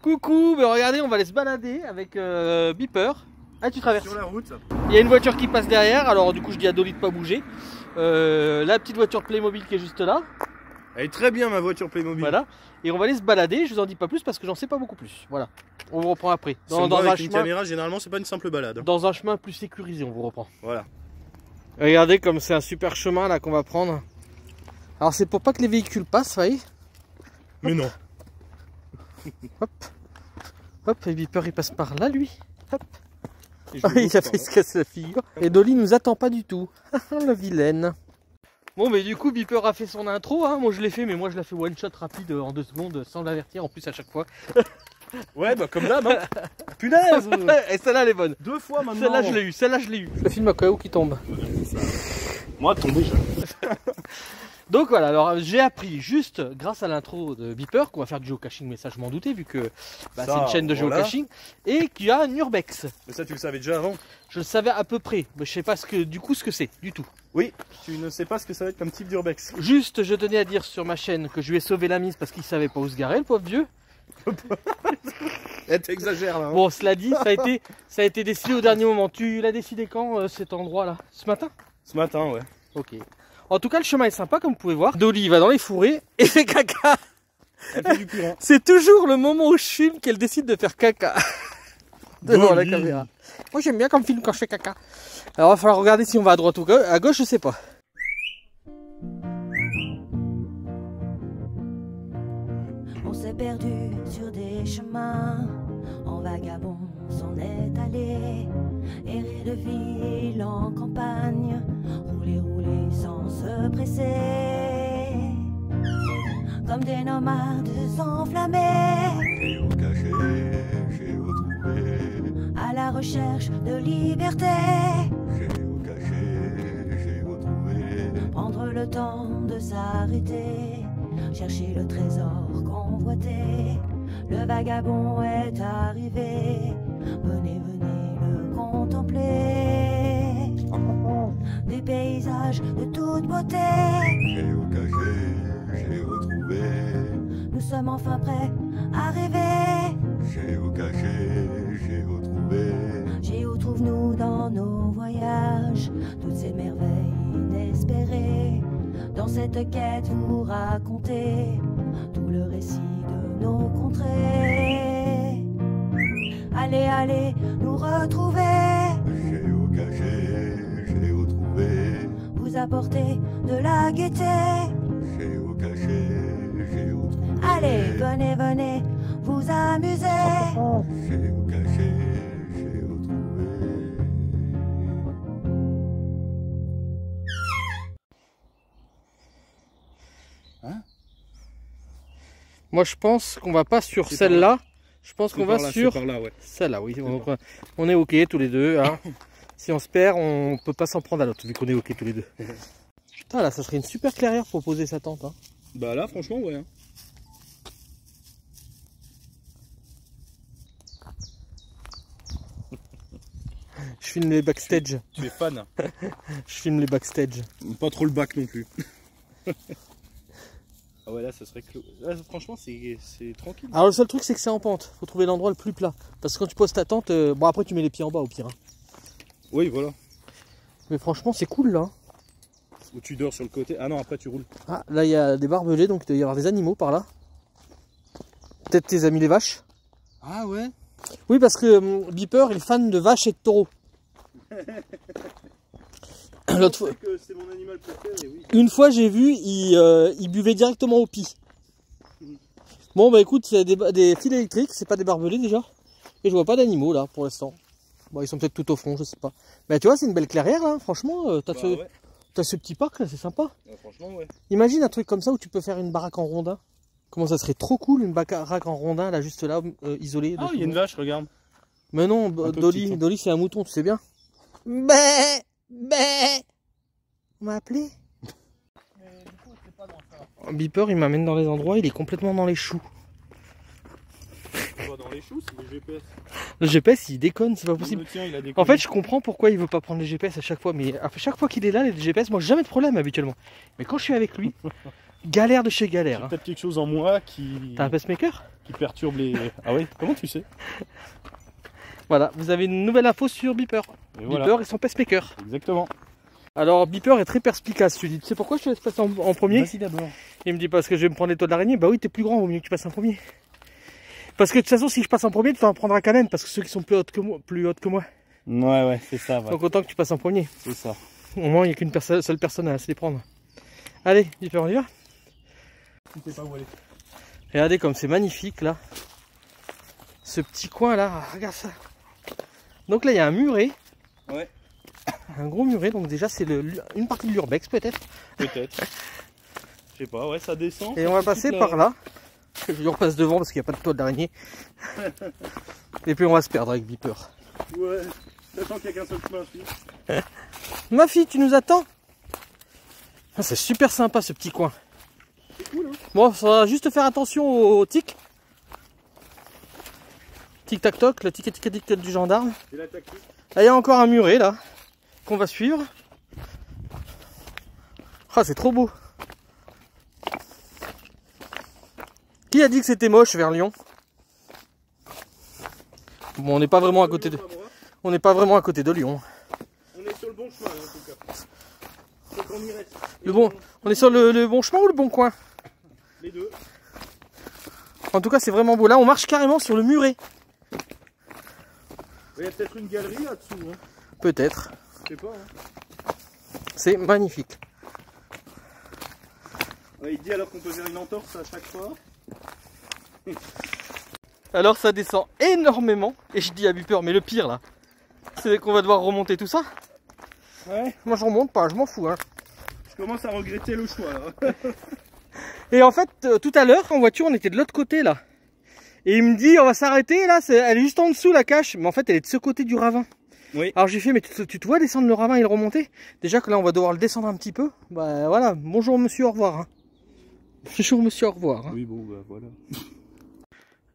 Coucou, mais regardez, on va aller se balader avec Beeper. Ah, tu traverses. Sur la route. Il y a une voiture qui passe derrière, alors du coup je dis à Dolly de pas bouger. La petite voiture Playmobil qui est juste là. Elle est très bien ma voiture Playmobil. Voilà. Et on va aller se balader, je vous en dis pas plus parce que j'en sais pas beaucoup plus. Voilà. On vous reprend après. Avec une caméra, généralement c'est pas une simple balade. Dans un chemin plus sécurisé, on vous reprend. Voilà. Regardez comme c'est un super chemin là qu'on va prendre. Alors c'est pour pas que les véhicules passent, vous voyez. Mais non. Hop. Hop, et Beeper il passe par là lui. Hop. Il a fait se casser la figure. Et Dolly nous attend pas du tout. La vilaine. Bon, mais du coup, Beeper a fait son intro. Hein. Moi je l'ai fait, mais moi je la fais one shot rapide en 2 secondes sans l'avertir en plus à chaque fois. Ouais, bah comme d'hab. Hein. Punaise. Et celle-là elle est bonne. 2 fois maintenant. Celle-là je l'ai eu, celle-là je l'ai eu. Je filme à quoi où qui tombe. Moi tomber. Donc voilà, alors j'ai appris juste grâce à l'intro de Beeper qu'on va faire du géocaching, mais ça je m'en doutais vu que bah, c'est une chaîne de géocaching et qu'il y a un urbex. Mais ça tu le savais déjà avant? Je le savais à peu près, mais je sais pas ce que c'est du tout. Oui, tu ne sais pas ce que ça va être comme type d'urbex. Juste, je tenais à dire sur ma chaîne que je lui ai sauvé la mise parce qu'il savait pas où se garer, le pauvre vieux. T'exagères là. Hein. Bon, cela dit, ça a été décidé au dernier moment. Tu l'as décidé quand cet endroit là? Ce matin? Ce matin, ouais. Ok. En tout cas, le chemin est sympa, comme vous pouvez voir. Dolly va dans les fourrés et fait caca. Elle fait du purin. C'est toujours le moment où je filme qu'elle décide de faire caca. Devant la caméra. Moi, j'aime bien comme film quand je fais caca. Alors, il va falloir regarder si on va à droite ou à gauche, je sais pas. On s'est perdu sur des chemins, en vagabond s'en est allé, errer de ville en campagne, rouler sans se presser, comme des nomades enflammés, Géocaché, géotrouvé, à la recherche de liberté, géocaché, géotrouvé, prendre le temps de s'arrêter, chercher le trésor convoité. Le vagabond est arrivé, venez, venez le contempler. Des paysages de toute beauté, géocaché, géotrouvé, nous sommes enfin prêts à rêver. géocaché, géotrouvé, Géo trouve-nous dans nos voyages, toutes ces merveilles inespérées. Dans cette quête vous racontez tout le récit de nos contrées. Allez, allez, nous retrouver, géocaché, géotrouvé, vous apporter de la gaieté. géocaché, géotrouvé, Allez, venez, venez, vous amuser. géocaché, géotrouvé. Moi, je pense qu'on va pas sur celle-là. Je pense qu'on va sur par là, ouais. celle-là, oui. On est ok tous les deux. Hein. Si on se perd, on peut pas s'en prendre à l'autre, vu qu'on est ok tous les deux. Putain, là, ça serait une super clairière pour poser sa tente. Hein. Bah là, franchement, ouais. Hein. Je filme les backstage. Tu es fan. Je filme les backstage. Pas trop le bac non plus. Ah ouais, là, ça serait clos. Là, franchement, c'est tranquille. Alors, le seul truc, c'est que c'est en pente. Faut trouver l'endroit le plus plat. Parce que quand tu poses ta tente, bon, après, tu mets les pieds en bas au pire. Hein. Oui, voilà. Mais franchement, c'est cool là. Ou tu dors sur le côté. Ah non, après, tu roules. Ah, là, il y a des barbelés, donc il doit y avoir des animaux par là. Peut-être tes amis les vaches. Ah ouais. Oui, parce que Beeper il est fan de vaches et de taureaux. L'autre fois, que c'est mon animal préféré, oui. une fois, j'ai vu, il buvait directement au pis. Bon, bah écoute, c'est des fils électriques, c'est pas des barbelés déjà. Et je vois pas d'animaux là pour l'instant. Bon, ils sont peut-être tout au fond, je sais pas. Mais tu vois, c'est une belle clairière là, franchement. T'as ce petit parc là, c'est sympa. Ouais, franchement, ouais. Imagine un truc comme ça où tu peux faire une baraque en rondin. Comment ça serait trop cool, une baraque en rondin là, juste là, isolée. Ah, il y a une vache, regarde. Mais non, petit, hein. Dolly c'est un mouton, tu sais bien. Bé. On m'a appelé. Beeper il m'amène dans les endroits, il est complètement dans les choux. Pas dans les choux, c'est le GPS. Le GPS il déconne, c'est pas possible. Le tien, il a des En fait je comprends pourquoi il veut pas prendre les GPS à chaque fois, mais à chaque fois qu'il est là, les GPS, moi j'ai jamais de problème habituellement. Mais quand je suis avec lui, galère de chez galère. J'ai Hein. peut-être quelque chose en moi qui... T'as un pacemaker? qui perturbe les... Ah oui, comment tu sais? Voilà, vous avez une nouvelle info sur Beeper. Et voilà. Beeper et son pacemaker. Exactement. Alors Beeper est très perspicace. Je lui dis, tu sais pourquoi je te laisse passer en premier? Vas-y d'abord. Il me dit parce que je vais me prendre les toits d'araignée. Bah oui, t'es plus grand, vaut mieux que tu passes en premier. Parce que de toute façon, si je passe en premier, tu t'en prendras quand même, parce que ceux qui sont plus hautes que moi. Ouais, c'est ça. Ouais. Donc autant que tu passes en premier. C'est ça. Au moins, il n'y a qu'une seule personne à se les prendre. Allez, Beeper, on y va? Tu sais pas où aller. Regardez comme c'est magnifique là. Ce petit coin là, regarde ça. Donc là, il y a un muret. Ouais. Un gros muret, donc déjà c'est une partie de l'urbex peut-être. Peut-être. Je sais pas, ouais, ça descend. Et on va passer par là. Je repasse devant parce qu'il n'y a pas de toile d'araignée. Et puis on va se perdre avec Beeper. Ouais, j'attends qu'il y a qu'un seul chemin ici. Ma fille, tu nous attends? Ah, c'est super sympa ce petit coin. C'est cool, hein. Bon, il faudra juste faire attention au tic. Tic-tac-toc, le tic-tic-tic du gendarme. C'est la tactique. Là, il y a encore un muret là qu'on va suivre. Ah, c'est trop beau. Qui a dit que c'était moche vers Lyon? Bon, on n'est pas vraiment à côté de. On n'est pas vraiment à côté de Lyon. On est sur le bon chemin, en tout cas. Faut qu'on y reste. On est sur le bon chemin ou le bon coin? Les deux. En tout cas, c'est vraiment beau. Là, on marche carrément sur le muret. Il y a peut-être une galerie là-dessous. Hein. Peut-être. Je sais pas. Hein. C'est magnifique. Ouais, il dit alors qu'on peut faire une entorse à chaque fois. Alors, ça descend énormément. Et je dis à Beeper, mais le pire là, c'est qu'on va devoir remonter tout ça. Ouais. Moi, je remonte pas, je m'en fous. Hein. Je commence à regretter le choix là. Et en fait, tout à l'heure, en voiture, on était de l'autre côté là. Et il me dit, on va s'arrêter là, elle est juste en dessous la cache. Mais en fait, elle est de ce côté du ravin. Oui. Alors j'ai fait, mais tu te vois descendre le ravin et le remonter? Déjà que là, on va devoir le descendre un petit peu. Bah voilà, bonjour monsieur, au revoir. Hein. Bonjour monsieur, au revoir. Hein. Oui, bon, bah voilà.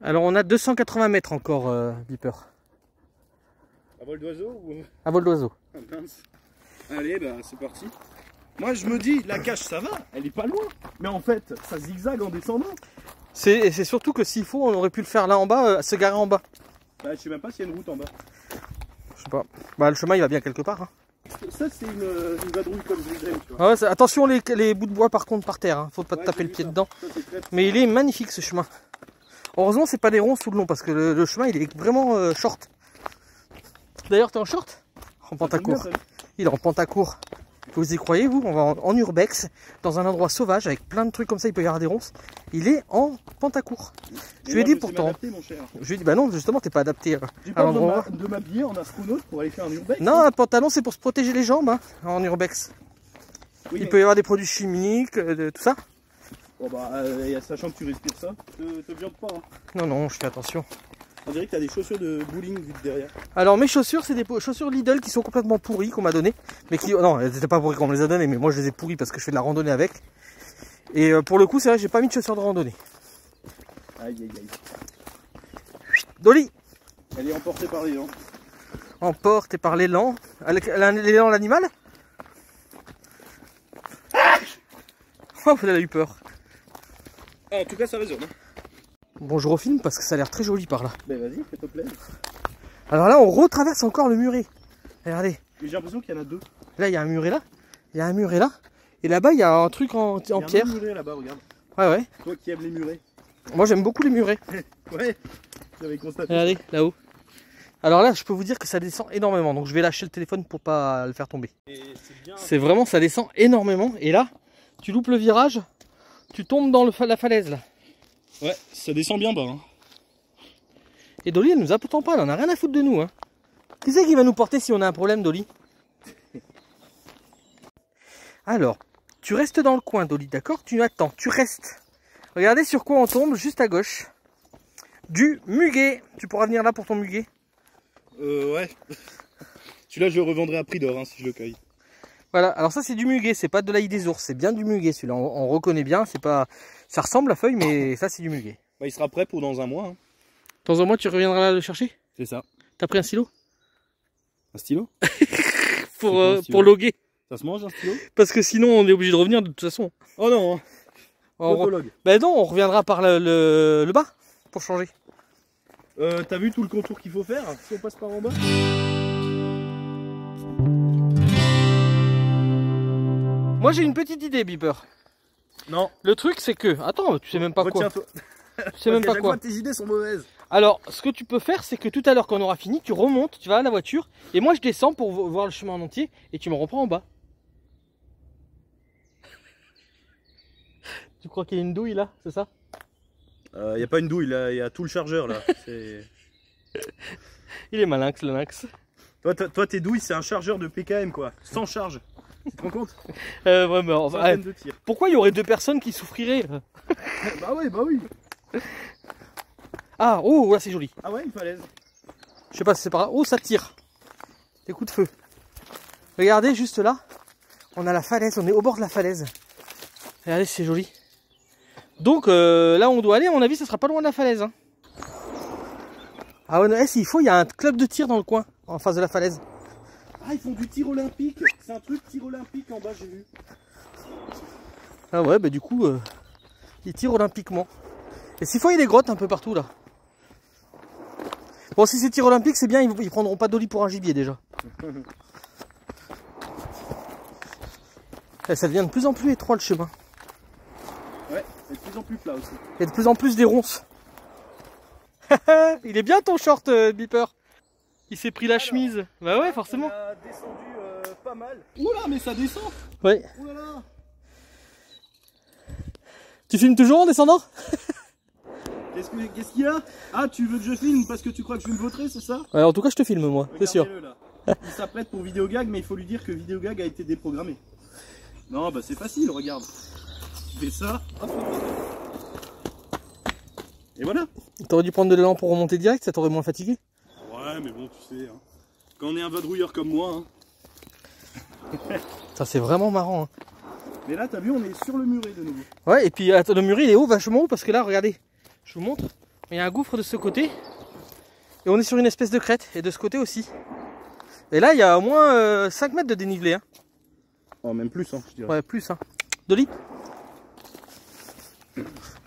Alors on a 280 mètres encore, Beeper. À vol d'oiseau ou... À vol d'oiseau. Ah, mince. Allez, bah c'est parti. Moi je me dis, la cache ça va, elle est pas loin. Mais en fait, ça zigzague en descendant. C'est surtout que s'il faut, on aurait pu le faire là en bas, se garer en bas. Bah je sais même pas s'il y a une route en bas. Je sais pas. Bah le chemin il va bien quelque part. Hein. Ça c'est une vadrouille comme je les aime, tu vois. Ah ouais, attention les bouts de bois par contre par terre, hein. Faut pas te taper le pied dedans. Ça, très... Mais il est magnifique ce chemin. Heureusement c'est pas des ronces tout le long parce que le chemin il est vraiment short. D'ailleurs t'es en short? En pantacourt. Il est en pantacourt. Vous y croyez vous? On va en urbex, dans un endroit sauvage avec plein de trucs comme ça, il peut y avoir des ronces. Il est en pantacourt. Je lui ai dit pourtant. Je lui ai dit bah non justement t'es pas adapté à l'endroit. De m'habiller en astronaute pour aller faire un urbex. Non, un pantalon c'est pour se protéger les jambes hein, en urbex. Oui, il peut y avoir des produits chimiques, tout ça. Bon bah sachant que tu respires ça, te viande pas. Hein. Non non, je fais attention. On dirait que t'as des chaussures de bowling vues de derrière. Alors mes chaussures, c'est des chaussures Lidl qui sont complètement pourries qu'on m'a donné, mais qui non, elles étaient pas pourries qu'on me les a données, mais moi je les ai pourries parce que je fais de la randonnée avec. Et pour le coup, c'est vrai que j'ai pas mis de chaussures de randonnée. Aïe aïe aïe. Dolly. Elle est emportée par l'élan. Emportée par l'élan. L'élan l'animal. Oh, elle a eu peur. Ah, en tout cas, ça résonne. Hein. Bon, je refilme parce que ça a l'air très joli par là. Ben vas-y, fais-toi plaisir. Alors là, on retraverse encore le muret. Regardez. Mais j'ai l'impression qu'il y en a deux. Là, il y a un muret là. Il y a un muret là. Et là-bas, il y a un truc en pierre. Il y a un muret là-bas, regarde. Ouais, ouais. Toi qui aimes les murets. Moi, j'aime beaucoup les murets. Ouais, j'avais constaté. Regardez, là-haut. Alors là, je peux vous dire que ça descend énormément. Donc, je vais lâcher le téléphone pour pas le faire tomber. C'est vraiment, ça descend énormément. Et là, tu loupes le virage, tu tombes dans la falaise là. Ouais, ça descend bien bas. Hein. Et Dolly, elle nous attend pas, elle en a rien à foutre de nous. Hein. Qui c'est qui va nous porter si on a un problème, Dolly? Alors, tu restes dans le coin, Dolly, d'accord? Tu attends, tu restes. Regardez sur quoi on tombe, juste à gauche. Du muguet. Tu pourras venir là pour ton muguet? Ouais. Celui-là, je le revendrai à prix d'or hein, si je le cueille. Voilà, alors ça c'est du muguet, c'est pas de l'ail des ours, c'est bien du muguet celui-là, on reconnaît bien, c'est pas... Ça ressemble à feuille, mais ça c'est du muguet. Bah, il sera prêt pour dans un mois. Hein. Dans un mois tu reviendras là le chercher? C'est ça. T'as pris un stylo? Un stylo? Pour loguer. Ça se mange un stylo? Parce que sinon on est obligé de revenir de toute façon. Oh non hein. Ben non, on reviendra par le bas, pour changer. T'as vu tout le contour qu'il faut faire si on passe par en bas? Moi j'ai une petite idée, Beeper. Non. Le truc c'est que... Attends, tu sais même pas quoi. Retiens-toi. Tu sais même pas quoi. Tes idées sont mauvaises. Alors, ce que tu peux faire, c'est que tout à l'heure, quand on aura fini, tu remontes, tu vas à la voiture, et moi je descends pour voir le chemin en entier, et tu me reprends en bas. Tu crois qu'il y a une douille là, c'est ça? Y a pas une douille, il y a tout le chargeur là. Il est malin, le lynx. Toi, tes douilles, c'est un chargeur de PKM quoi, sans charge. Tu te rends compte? Vraiment. Centaine de tirs. Pourquoi il y aurait deux personnes qui souffriraient? Bah oui. Ah, oh, là c'est joli. Ah ouais, une falaise. Je sais pas si c'est par là. Oh, ça tire. Des coups de feu. Regardez, juste là, on a la falaise, on est au bord de la falaise. Regardez, c'est joli. Donc, là où on doit aller, à mon avis, ça sera pas loin de la falaise. Hein. Ah ouais, s'il faut, il y a un club de tir dans le coin, en face de la falaise. Ah, ils font du tir olympique. C'est un truc tir olympique en bas, j'ai vu. Ah ouais, bah du coup, ils tirent olympiquement. Et s'il faut, il y a des grottes un peu partout là. Bon, si c'est tir olympique, c'est bien, ils prendront pas d'oli pour un gibier déjà. Et ça devient de plus en plus étroit le chemin. Ouais, c'est de plus en plus plat aussi. Il y a de plus en plus des ronces. Il est bien ton short, Beeper. Il s'est pris la chemise. Bah ouais, forcément. On a descendu pas mal. Oula, mais ça descend. Ouais. Oulala. Tu filmes toujours en descendant? Qu'est-ce qu'il y a? Ah, tu veux que je filme parce que tu crois que je vais me vautrer, c'est ça? Ouais, en tout cas, je te filme, moi, c'est sûr. Là. Il s'apprête pour Vidéogag, mais il faut lui dire que Vidéogag a été déprogrammé. Non, bah c'est facile, regarde. Tu fais ça, hop. Et voilà. T'aurais dû prendre de l'élan pour remonter direct, ça t'aurait moins fatigué. Ouais, mais bon, tu sais, hein. Quand on est un vadrouilleur comme moi, hein. Ça, c'est vraiment marrant. Hein. Mais là, t'as vu, on est sur le muret de nouveau. Ouais, et puis attends, le muret, il est haut, vachement haut, parce que là, regardez, je vous montre. Il y a un gouffre de ce côté. Et on est sur une espèce de crête, et de ce côté aussi. Et là, il y a au moins 5 mètres de dénivelé. Hein. Oh, même plus, hein, je dirais. Ouais, plus. Hein. Dolly.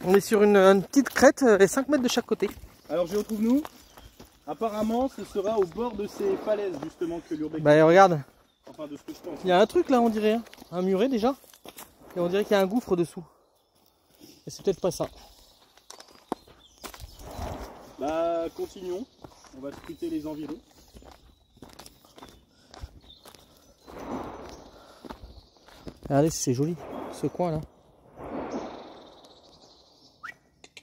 On est sur une petite crête et 5 mètres de chaque côté. Alors, je retrouve nous. Apparemment, ce sera au bord de ces falaises, justement, que l'urbex. Bah, regarde. Enfin, de ce que je pense. Il y a un truc là, on dirait. Hein. Un muret déjà. Et on dirait qu'il y a un gouffre dessous. Et c'est peut-être pas ça. Bah, continuons. On va scruter les environs. Regardez, c'est joli, ce coin là.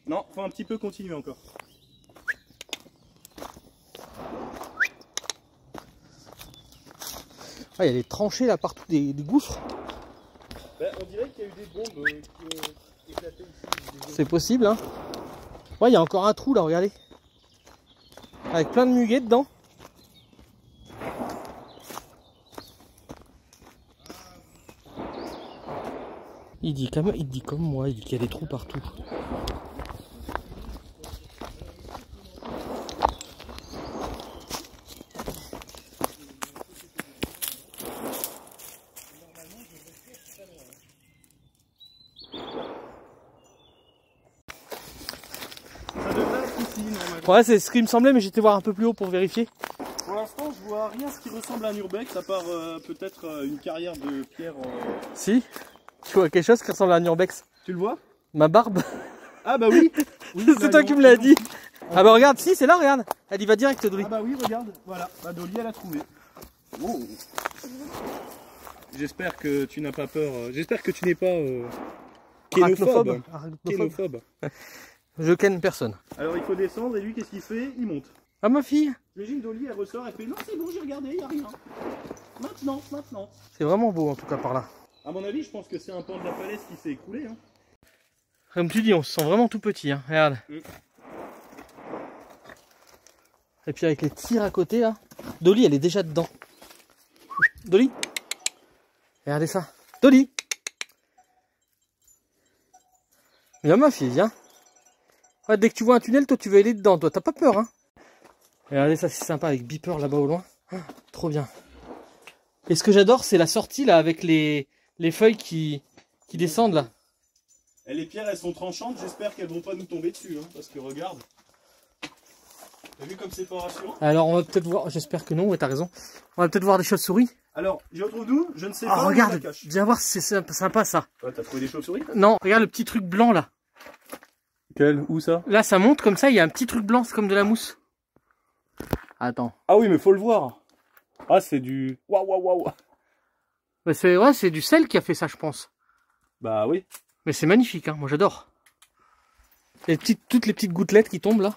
Non, faut un petit peu continuer encore. Ah, il y a des tranchées là partout, des gouffres. Bah, on dirait qu'il y a eu des bombes qui ont éclaté ici. C'est possible, hein. Ouais, il y a encore un trou là, regardez. Avec plein de muguets dedans. Il dit comme moi, il dit qu'il y a des trous partout. Ça devrait être ici, normalement. Ouais, c'est ce qui me semblait, mais j'étais voir un peu plus haut pour vérifier. Pour l'instant, je vois rien ce qui ressemble à un urbex, à part peut-être une carrière de pierre. Si, tu vois quelque chose qui ressemble à un urbex. Tu le vois? Ma barbe. Ah bah oui, C'est toi qui me l'as dit. Ah bah regarde, si c'est là, regarde. Elle y va direct, Dolly. Ah bah oui, regarde, voilà, bah Dolly elle a trouvé. Oh. J'espère que tu n'as pas peur, j'espère que tu n'es pas kénophobe. Kénophobe. Je ken personne. Alors il faut descendre et lui qu'est-ce qu'il fait? Il monte. Ah ma fille. J'imagine Dolly elle ressort, elle fait non c'est bon j'ai regardé, il n'y a rien. Maintenant. C'est vraiment beau en tout cas par là. À mon avis je pense que c'est un pan de la falaise qui s'est écroulé. Hein. Comme tu dis, on se sent vraiment tout petit, hein. Regarde. Et puis avec les tirs à côté là, Dolly elle est déjà dedans. Dolly, regardez ça. Dolly. Viens ma fille, viens. Ouais, dès que tu vois un tunnel, toi tu veux aller dedans, toi t'as pas peur hein. Regardez ça, c'est sympa avec Beeper là-bas au loin. Ah, trop bien. Et ce que j'adore, c'est la sortie là avec les feuilles qui descendent là. Et les pierres, elles sont tranchantes, j'espère qu'elles vont pas nous tomber dessus, hein, parce que regarde. T'as vu comme c'est pas rassurant? Alors on va peut-être voir, j'espère que non, ouais, t'as raison. On va peut-être voir des chauves-souris. Alors, je retrouve d'où? Je ne sais Ah, pas. regarde, Où on la cache. viens voir si c'est sympa ça. Ouais, t'as trouvé des chauves-souris? Non, regarde le petit truc blanc là. Quel? Où ça? Là ça monte comme ça, il y a un petit truc blanc, c'est comme de la mousse. Attends. Ah oui, mais faut le voir. Ah, c'est du... Waouh, waouh, waouh. Bah, c'est du sel qui a fait ça, je pense. Bah oui. Mais c'est magnifique, hein, moi j'adore. Toutes les petites gouttelettes qui tombent là.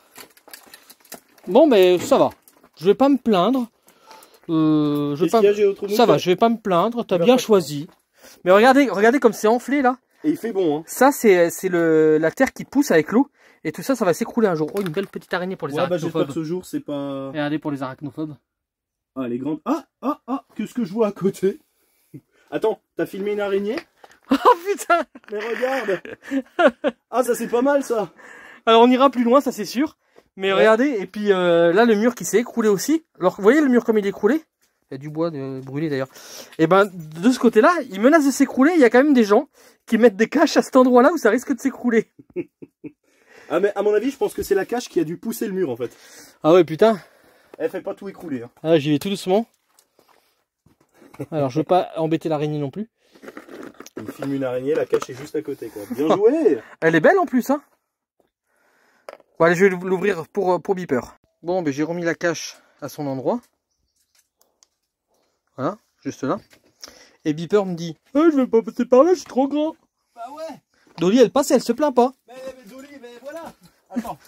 Bon, mais ça va. Je vais pas me plaindre. Ça va, je vais pas me plaindre. T'as bien choisi. Mais regardez comme c'est enflé là. Et il fait bon, hein. Ça, c'est la terre qui pousse avec l'eau. Et tout ça, ça va s'écrouler un jour. Oh, une belle petite araignée pour les Ouais, bah j'espère arachnophobes. que ce jour, c'est pas... Regardez pour les arachnophobes. Ah, les grandes... Ah, qu'est-ce que je vois à côté? Attends, t'as filmé une araignée? Oh putain! Mais regarde. Ah, ça c'est pas mal ça. Alors on ira plus loin, ça c'est sûr. Mais Ouais. regardez, et puis là le mur qui s'est écroulé aussi. Alors vous voyez le mur comme il est écroulé? Il y a du bois brûlé d'ailleurs. Et ben de ce côté-là, il menace de s'écrouler. Il y a quand même des gens qui mettent des caches à cet endroit-là où ça risque de s'écrouler. Ah, mais à mon avis, je pense que c'est la cache qui a dû pousser le mur en fait. Ah ouais putain. Elle fait pas tout écrouler. Hein. Ah, j'y vais tout doucement. Alors je veux pas embêter l'araignée non plus. Il filme une araignée, la cache est juste à côté quoi. Bien joué. Elle est belle en plus hein. Bon allez, je vais l'ouvrir pour Beeper. Bon ben j'ai remis la cache à son endroit. Voilà, juste là. Et Beeper me dit je vais pas passer par là, je suis trop grand. Bah ouais. Dolly elle passe, elle se plaint pas. Mais Dolly, mais voilà. Attends.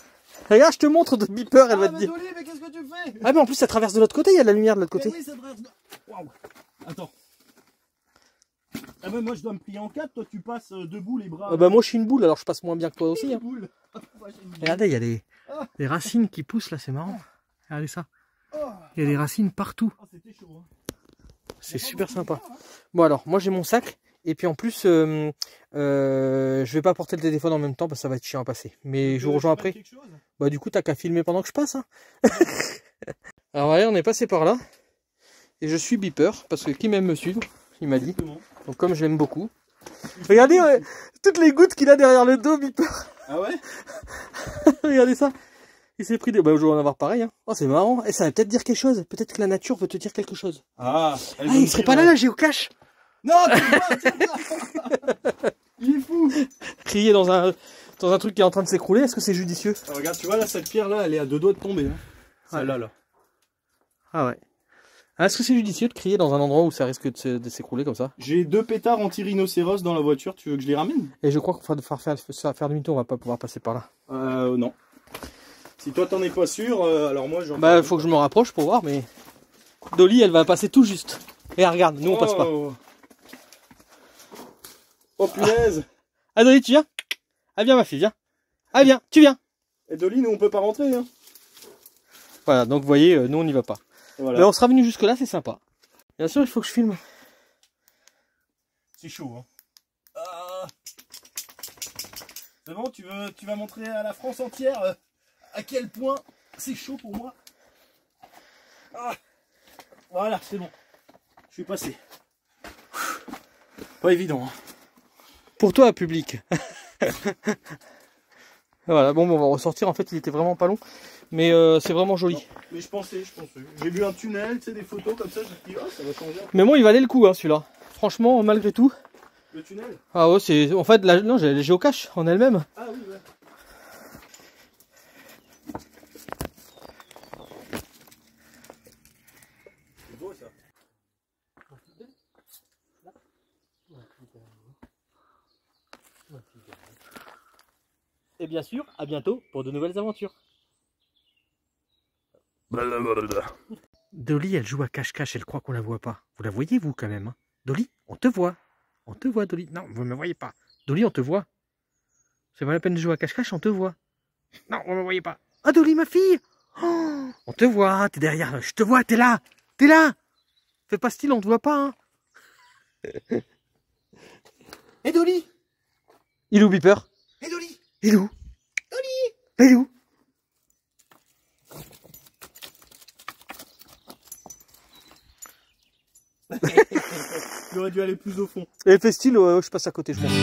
Regarde, je te montre de Beeper, elle va te mais dire. Dolly, mais qu'est-ce que tu fais? Ah mais en plus ça traverse de l'autre côté, il y a de la lumière de l'autre côté. Mais oui, ça traverse. Waouh. Attends. Ah mais moi je dois me plier en quatre, toi tu passes debout les bras. Bah moi je suis une boule, alors je passe moins bien que toi aussi. Hein. Boule. Moi, j'ai une boule. Regardez, il y a des Ah. racines qui poussent là, c'est marrant. Regardez ça. Oh. Il y a des racines partout. Ah, c'était chaud. Hein. C'est super sympa. Bon alors, moi j'ai mon sac. Et puis en plus, je vais pas porter le téléphone en même temps parce que ça va être chiant à passer. Mais je vous rejoins après. Bah du coup, t'as qu'à filmer pendant que je passe. Hein. Alors ouais, on est passé par là. Et je suis Beeper parce que qui m'aime me suivre, il m'a dit. Donc comme je l'aime beaucoup. Regardez toutes les gouttes qu'il a derrière le dos, Beeper. Ah ouais? Regardez ça. Il s'est pris des... Bah je vais en avoir pareil. Hein. Oh c'est marrant. Et ça va peut-être dire quelque chose. Peut-être que la nature veut te dire quelque chose. Ah, Il serait pas là, la géocache. Non, tu vois. Il est fou. Crier dans un truc qui est en train de s'écrouler, est-ce que c'est judicieux? Ah, regarde, tu vois là, cette pierre là, elle est à 2 doigts de tomber. Hein. Celle-là, là. Ah ouais. Ah, est-ce que c'est judicieux de crier dans un endroit où ça risque de s'écrouler comme ça? J'ai 2 pétards anti-rhinocéros dans la voiture, tu veux que je les ramène? Et je crois qu'on va faire demi-tour, on va pas pouvoir passer par là. Non. Si toi t'en es pas sûr, alors moi j'en... Bah faut que je me rapproche pour voir, mais... Dolly elle va passer tout juste. Et regarde, nous on passe pas. Oh punaise. Ah Dolly tu viens? Ah viens ma fille, viens. Ah viens, tu viens. Et Dolly, nous on peut pas rentrer. Hein. Voilà, donc vous voyez, nous on n'y va pas. Voilà. Mais on sera venu jusque là, c'est sympa. Bien sûr, il faut que je filme. C'est chaud. Hein. C'est bon, tu vas montrer à la France entière à quel point c'est chaud pour moi. Ah. Voilà, c'est bon. Je suis passé. Pas évident. Hein. Pour toi, public. Voilà, bon, on va ressortir. En fait, il était vraiment pas long. Mais c'est vraiment joli. Non, mais je pensais. J'ai vu un tunnel, tu sais, des photos comme ça, je me suis dit, oh, ça va changer. Mais bon, il valait le coup, hein, celui-là. Franchement, malgré tout. Le tunnel? Ah ouais, c'est... En fait, non, j'ai les géocaches en elle-même. Ah oui, ouais. C'est beau, ça. Et bien sûr, à bientôt pour de nouvelles aventures. Dolly, elle joue à cache-cache, elle croit qu'on la voit pas. Vous la voyez, vous, quand même hein? Dolly, on te voit. On te voit, Dolly. Non, vous ne me voyez pas. Dolly, on te voit. C'est pas la peine de jouer à cache-cache, on te voit. Non, vous ne me voyez pas. Ah, Dolly, ma fille oh, on te voit, t'es derrière. Je te vois, t'es là. T'es là. Fais pas style, on te voit pas. Hein. Et Dolly? Il est où, Beeper? Et Dolly? Il est où? Dolly? Il est où? Il aurait dû aller plus au fond. Et fais style, je passe à côté, je m'en fous.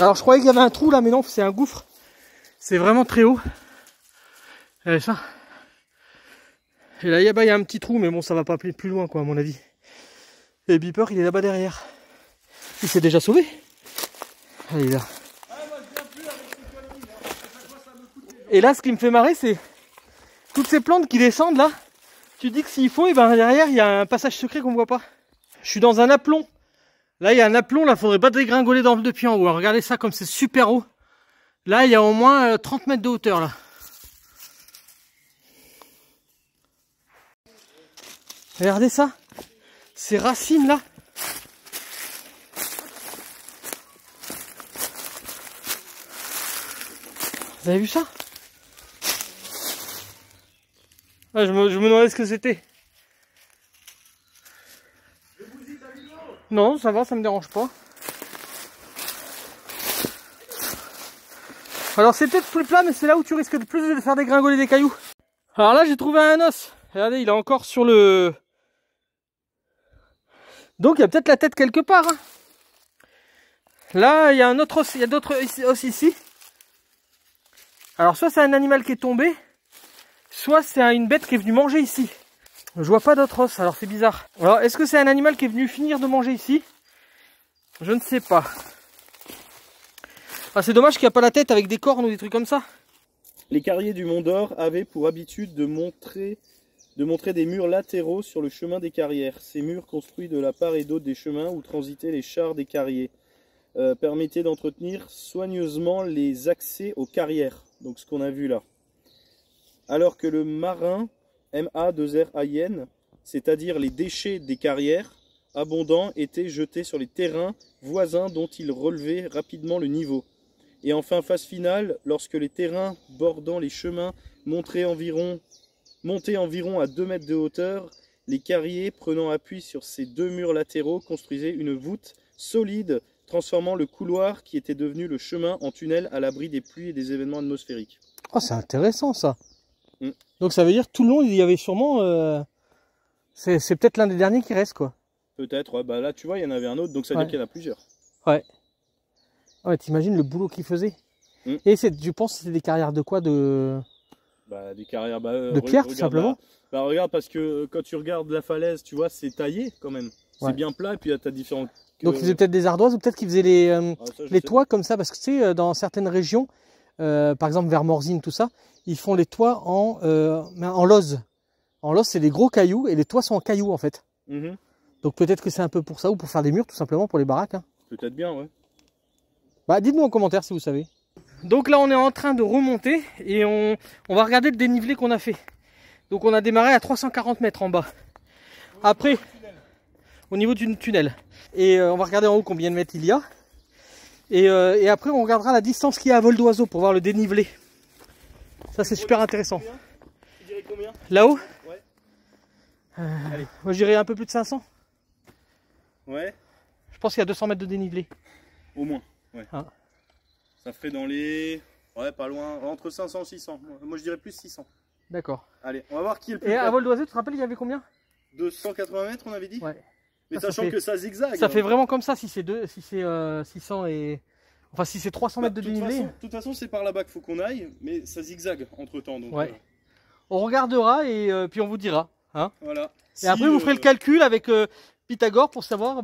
Alors je croyais qu'il y avait un trou là, mais non, c'est un gouffre. C'est vraiment très haut. Regardez ça. Et là, il y a un petit trou, mais bon, ça va pas plus loin, quoi, à mon avis. Et Beeper, il est là-bas derrière. Il s'est déjà sauvé. Allez, là. Et là, ce qui me fait marrer, c'est toutes ces plantes qui descendent là. Tu dis que s'il faut, et ben derrière, il y a un passage secret qu'on voit pas. Je suis dans un aplomb. Là, il y a un aplomb, là, faudrait pas dégringoler depuis en haut. Alors, regardez ça comme c'est super haut. Là, il y a au moins 30 mètres de hauteur, là. Regardez ça. Ces racines, là. Vous avez vu ça? Ah, je me demandais ce que c'était. Non, ça va, ça me dérange pas. Alors c'est peut-être plus plat, mais c'est là où tu risques de plus de faire dégringoler des cailloux. Alors là, j'ai trouvé un os. Regardez, il est encore sur le... Donc il y a peut-être la tête quelque part. Hein. Là, il y a un autre os, il y a d'autres os ici. Alors soit c'est un animal qui est tombé, soit c'est une bête qui est venue manger ici. Je vois pas d'autres os, alors c'est bizarre. Alors est-ce que c'est un animal qui est venu finir de manger ici? Je ne sais pas. Ah, c'est dommage qu'il n'y a pas la tête avec des cornes ou des trucs comme ça. Les carriers du Mont d'Or avaient pour habitude de montrer des murs latéraux sur le chemin des carrières. Ces murs construits de la part et d'autre des chemins où transitaient les chars des carriers permettaient d'entretenir soigneusement les accès aux carrières. Donc ce qu'on a vu là. Alors que le marin MA2RAIN, c'est-à-dire les déchets des carrières abondants, étaient jetés sur les terrains voisins dont ils relevaient rapidement le niveau. Et enfin, phase finale, lorsque les terrains bordant les chemins montaient environ à 2 mètres de hauteur, les carriers prenant appui sur ces deux murs latéraux construisaient une voûte solide, transformant le couloir qui était devenu le chemin en tunnel à l'abri des pluies et des événements atmosphériques. Oh, c'est intéressant ça. Donc ça veut dire tout le long il y avait sûrement... C'est peut-être l'un des derniers qui reste quoi. Peut-être, ouais, bah là tu vois il y en avait un autre, donc ça veut dire qu'il y en a plusieurs. Ouais. Ouais, t'imagines le boulot qu'il faisait. Et tu penses que c'était des carrières de quoi? Des carrières de pierre tout simplement. Regarde, parce que quand tu regardes la falaise, tu vois, c'est taillé quand même. C'est bien plat et puis tu as différentes... Donc ils faisaient peut-être des ardoises ou peut-être qu'ils faisaient les toits comme ça, parce que tu sais, dans certaines régions, par exemple vers Morzine, tout ça, ils font les toits en lose. En lose, c'est des gros cailloux et les toits sont en cailloux en fait. Donc peut-être que c'est un peu pour ça ou pour faire des murs tout simplement pour les baraques. Hein. Peut-être bien, ouais. Bah dites-nous en commentaire si vous savez. Donc là on est en train de remonter et on va regarder le dénivelé qu'on a fait. Donc on a démarré à 340 mètres en bas. Après, au niveau du tunnel. Et on va regarder en haut combien de mètres il y a. Et après on regardera la distance qu'il y a à vol d'oiseau pour voir le dénivelé. Ça c'est super intéressant. Tu dirais combien? Là-haut? Ouais. Allez. Moi j'irais un peu plus de 500. Ouais. Je pense qu'il y a 200 mètres de dénivelé. Au moins, ouais. Ah. Ça ferait dans les... Ouais, pas loin, entre 500 et 600. Moi je dirais plus 600. D'accord. Allez, on va voir qui est le plus Et près. à vol d'oiseau, tu te rappelles, il y avait combien? 280 mètres on avait dit? Ouais. Mais ça sachant fait... que ça zigzague. Ça fait vraiment comme ça si c'est 600 et... Enfin si c'est 300 mètres de dénivelé. De toute façon c'est par là-bas qu'il faut qu'on aille, mais ça zigzague entre temps. Donc, ouais. On regardera et puis on vous dira. Hein, voilà. Et après vous ferez le calcul avec Pythagore pour savoir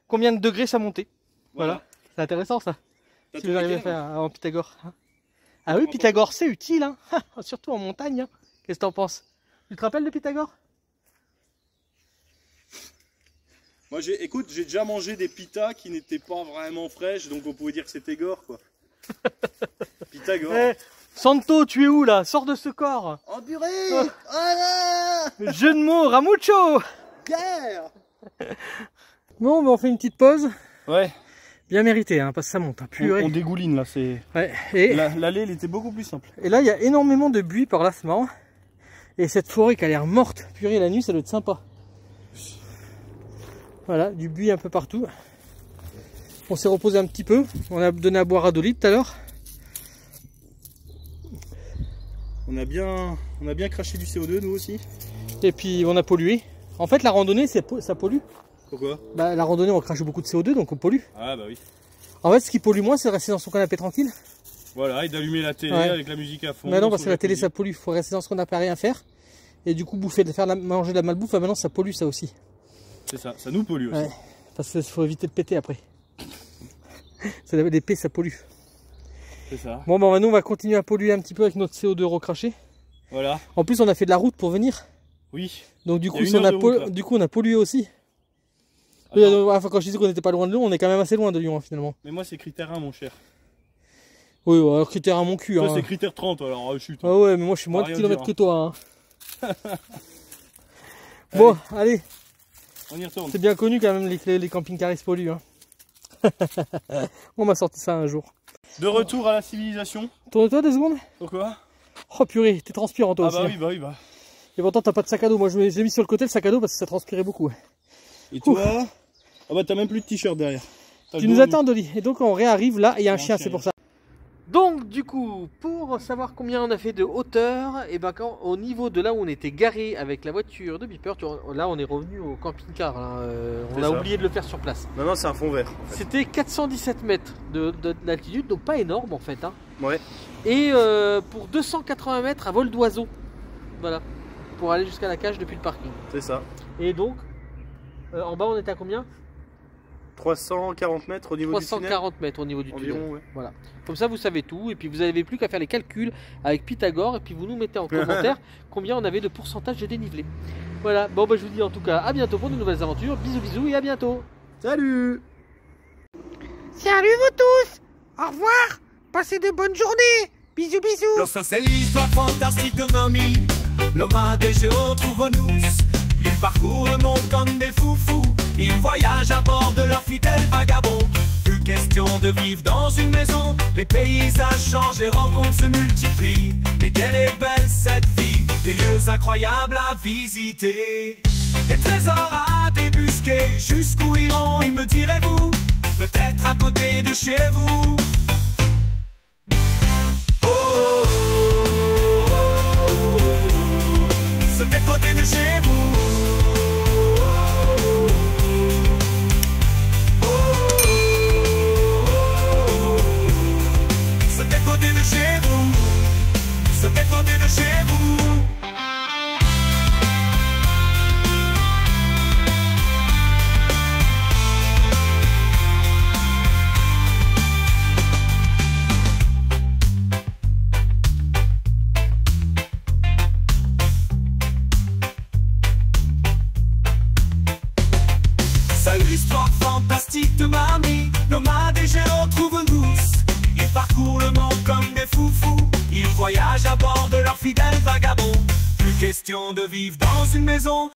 combien de degrés ça montait. Voilà. C'est intéressant ça. Si vous arrivez à faire en Pythagore. Hein. Ah oui, Pythagore c'est utile. Hein. Surtout en montagne. Hein. Qu'est-ce que t'en penses? Tu te rappelles de Pythagore? Moi écoute, j'ai déjà mangé des pitas qui n'étaient pas vraiment fraîches, donc on pouvait dire que c'était gore quoi. Pythagore. Santo, tu es où là? Sors de ce corps. Oh purée. Oh là. Jeu de mots, Ramucho. Guerre. Bon, on fait une petite pause. Ouais. Bien mérité, hein, parce que ça monte. Hein, purée. On dégouline là, c'est... Ouais. Et l'allée, elle était beaucoup plus simple. Et là, il y a énormément de buis par là, c'est marrant. Et cette forêt qui a l'air morte. Purée, la nuit, ça doit être sympa. Voilà, du buis un peu partout. On s'est reposé un petit peu. On a donné à boire à Dolly tout à l'heure. On a bien craché du CO2 nous aussi. Et puis on a pollué. En fait la randonnée ça pollue. Pourquoi? Bah, la randonnée on crache beaucoup de CO2 donc on pollue. Ah bah oui. En fait, ce qui pollue moins, c'est de rester dans son canapé tranquille. Voilà, et d'allumer la télé Ouais. avec la musique à fond. Mais non, parce son que la télé, jacuzzi. ça pollue. Il faut rester dans ce canapé à rien faire. Et du coup, manger de la malbouffe, maintenant, ça pollue ça aussi. C'est ça, ça nous pollue aussi. Ouais. Parce qu'il faut éviter de péter après. L'épée, ça pollue. C'est ça. Bon, bah, nous, on va continuer à polluer un petit peu avec notre CO2 recraché. Voilà. En plus, on a fait de la route pour venir. Oui. Donc, du Il y a coup, une si on heure a de route, là. du coup, on a pollué aussi. Attends. Enfin, quand je disais qu'on n'était pas loin de Lyon, on est quand même assez loin de Lyon, hein, finalement. Mais moi, c'est critère 1, mon cher. Oui, alors critère à mon cul. Toi, Hein. c'est critère 30, alors chute. Ah ouais, mais moi, je suis moins de Rien kilomètres dire, que toi. Hein. Bon, allez, On y retourne. c'est bien connu quand même, les camping-cars ils se polluent. Hein. On m'a sorti ça un jour. De retour à la civilisation. Tourne-toi 2 secondes. Pourquoi? Oh purée, t'es transpirant toi Ah aussi. bah hein. oui, bah oui, bah. Et pourtant t'as pas de sac à dos. Moi je l'ai mis sur le côté le sac à dos parce que ça transpirait beaucoup. Et toi? Ah bah t'as même plus de t-shirt derrière. T'as Tu le nous dos attends Dolly. Et donc on réarrive là et il y a un chien, chien. c'est pour ça. Donc du coup, pour savoir combien on a fait de hauteur, et ben quand au niveau de là où on était garé avec la voiture de Beeper, là on est revenu au camping-car. Hein, on C'est a ça. oublié de le faire sur place. Non, non, c'est un fond vert. C'était 417 mètres d'altitude, donc pas énorme en fait. Hein. Ouais. Et pour 280 mètres à vol d'oiseau. Voilà. Pour aller jusqu'à la cage depuis le parking. C'est ça. Et donc, en bas on était à combien? 340 mètres au niveau du tunnel. 340 mètres au niveau du tunnel. Environ, ouais. Voilà. Comme ça vous savez tout. Et puis vous n'avez plus qu'à faire les calculs avec Pythagore. Et puis vous nous mettez en commentaire combien on avait de pourcentage de dénivelé. Voilà. Bon bah je vous dis en tout cas à bientôt pour de nouvelles aventures. Bisous bisous et à bientôt. Salut! Salut vous tous. Au revoir. Passez de bonnes journées. Bisous bisous. Lorsque c'est l'histoire fantastique de Mamie, l'homme a des géos trouve-nous. Ils parcourent le monde comme des foufous. Ils voyagent à bord de leur fidèle vagabond. Plus question de vivre dans une maison. Les paysages changent, les rencontres se multiplient. Mais quelle est belle cette vie, des lieux incroyables à visiter. Des trésors à débusquer, jusqu'où iront, ils me direz-vous. Peut-être à côté de chez vous. C'est à côté de chez vous. C'est à côté de chez vous. C'est à côté de chez vous. C'est l'histoire fantastique de Mamie, nomades et géants trouvent-nous. Ils parcourent le monde comme des foufous. Ils voyagent à bord de leur fidèle vagabond. Plus question de vivre dans une maison.